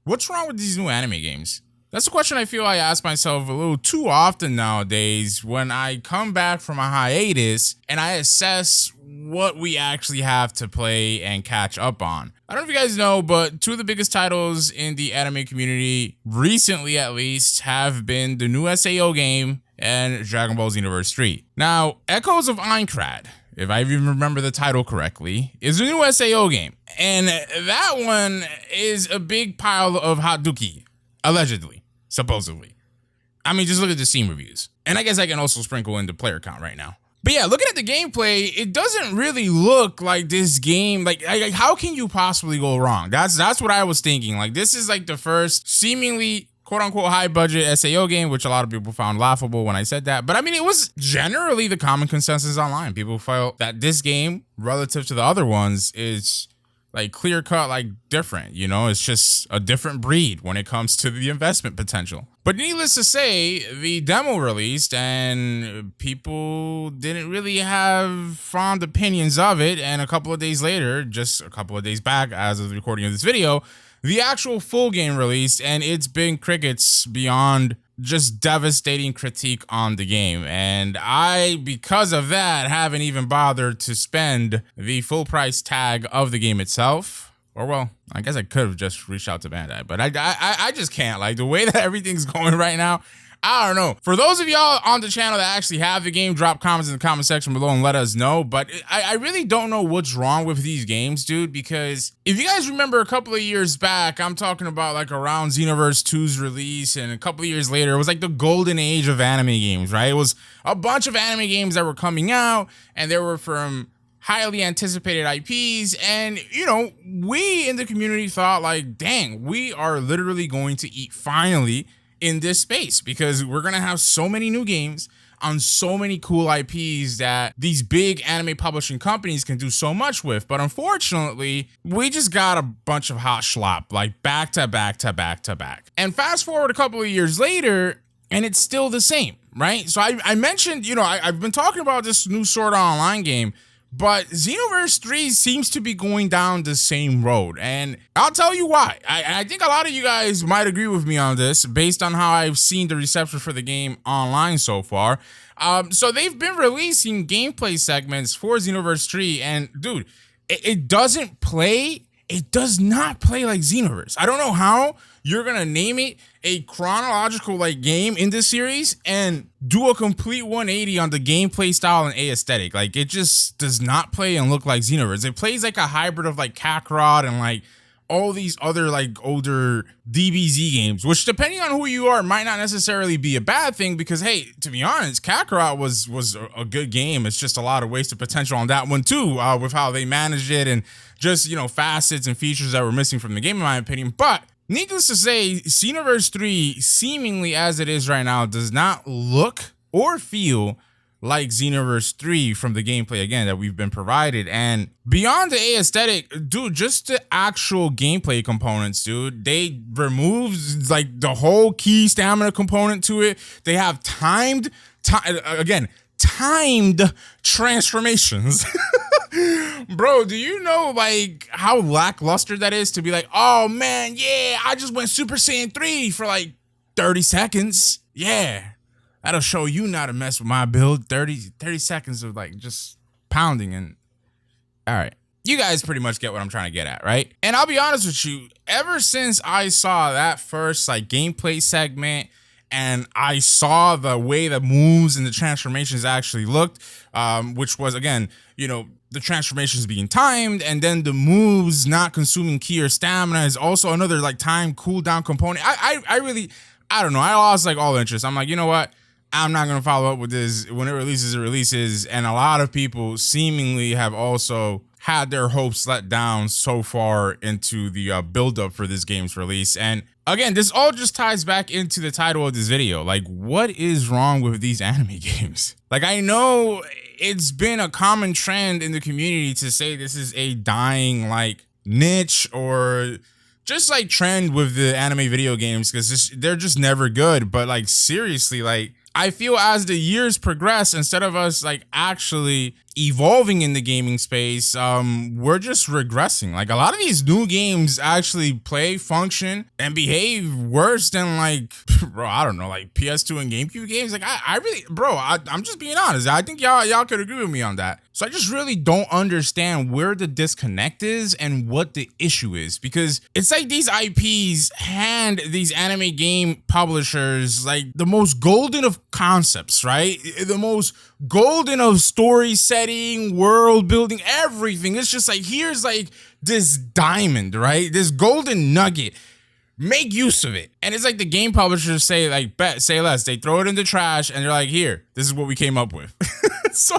What's wrong with these new anime games? That's a question I feel I ask myself a little too often nowadays when I come back from a hiatus and I assess what we actually have to play and catch up on. I don't know if you guys know, but two of the biggest titles in the anime community, recently at least, have been the new SAO game and Dragon Ball Xenoverse 3. Now, Echoes of Aincrad, if I even remember the title correctly, is a new SAO game. And that one is a big pile of hot dookie, allegedly. Supposedly. I mean, just look at the Steam reviews. And I guess I can also sprinkle in the player count right now. But yeah, looking at the gameplay, it doesn't really look like this game, like how can you possibly go wrong? That's what I was thinking. Like, this is like the first seemingly quote-unquote high-budget SAO game, which a lot of people found laughable when I said that. But I mean, it was generally the common consensus online. People felt that this game, relative to the other ones, is like clear cut, like different, you know, it's just a different breed when it comes to the investment potential. But needless to say, the demo released and people didn't really have fond opinions of it. And a couple of days later, just a couple of days back as of the recording of this video, the actual full game released, and it's been crickets beyond just devastating critique on the game. And I, because of that, haven't even bothered to spend the full price tag of the game itself. Or well, I guess I could have just reached out to Bandai, but I just can't. Like, the way that everything's going right now, I don't know. For those of y'all on the channel that actually have the game, drop comments in the comment section below and let us know. But I really don't know what's wrong with these games, dude, because if you guys remember a couple of years back, I'm talking about like around Xenoverse 2's release, and a couple of years later, it was like the golden age of anime games, right? It was a bunch of anime games that were coming out, and they were from highly anticipated IPs, and you know, we in the community thought like, dang, we are literally going to eat finally in this space, because we're gonna have so many new games on so many cool IPs that these big anime publishing companies can do so much with. But unfortunately, we just got a bunch of hot schlop, like back to back to back to back. And fast forward a couple of years later, and it's still the same, right? So I mentioned, you know, I've been talking about this new Sword Art Online game, but Xenoverse 3 seems to be going down the same road, and I'll tell you why. I think a lot of you guys might agree with me on this based on how I've seen the reception for the game online so far. So they've been releasing gameplay segments for Xenoverse 3, and dude, it does not play like Xenoverse. I don't know how you're gonna name it a chronological like game in this series and do a complete 180 on the gameplay style and aesthetic. Like, it just does not play and look like Xenoverse. It plays like a hybrid of like Kakarot and like all these other like older DBZ games, which depending on who you are might not necessarily be a bad thing, because hey, to be honest, Kakarot was a good game. It's just a lot of wasted potential on that one too, with how they managed it and just, you know, facets and features that were missing from the game in my opinion. But needless to say, Xenoverse 3, seemingly as it is right now, does not look or feel like Xenoverse 3 from the gameplay, again, that we've been provided. And beyond the aesthetic, dude, just the actual gameplay components, dude, they removed like the whole key stamina component to it. They have timed transformations. Bro, do you know like how lackluster that is to be like, oh man, yeah, I just went Super Saiyan 3 for like 30 seconds. Yeah, that'll show you not to mess with my build. 30 seconds of like just pounding. And all right, you guys pretty much get what I'm trying to get at, right? And I'll be honest with you, ever since I saw that first like gameplay segment and I saw the way the moves and the transformations actually looked, which was, again, you know, the transformations being timed, and then the moves not consuming ki or stamina is also another like time cooldown component. I don't know. I lost like all interest. I'm like, you know what? I'm not going to follow up with this. When it releases. And a lot of people seemingly have also had their hopes let down so far into the build-up for this game's release. And again, this all just ties back into the title of this video. Like, what is wrong with these anime games? Like, I know it's been a common trend in the community to say this is a dying, like, niche or just, like, trend with the anime video games, because they're just never good. But, like, seriously, like, I feel as the years progress, instead of us like actually evolving in the gaming space, we're just regressing. Like a lot of these new games actually play, function, and behave worse than like, bro, I don't know, like PS2 and GameCube games. Like I really, bro, I'm just being honest. I think y'all could agree with me on that. So I just really don't understand where the disconnect is and what the issue is, because it's like these IPs hand these anime game publishers like the most golden of concepts, right? The most golden of story setting, world building, everything. It's just like, here's like this diamond, right? This golden nugget. Make use of it. And it's like the game publishers say, like, bet, say less. They throw it in the trash and they're like, here, this is what we came up with. So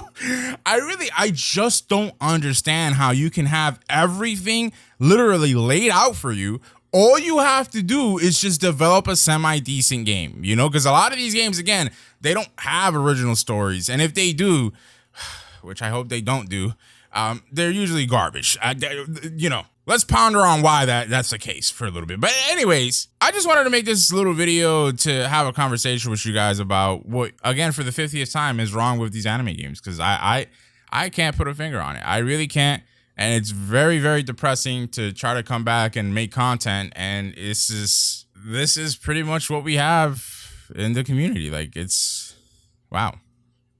I just don't understand how you can have everything literally laid out for you. All you have to do is just develop a semi-decent game, you know, because a lot of these games, again, they don't have original stories. And if they do, which I hope they don't do, they're usually garbage. You know, let's ponder on why that's the case for a little bit. But anyways, I just wanted to make this little video to have a conversation with you guys about what, again, for the 50th time is wrong with these anime games, because I can't put a finger on it. I really can't. And it's very, very depressing to try to come back and make content. And this is pretty much what we have in the community. Like, it's, wow.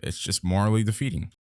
It's just morally defeating.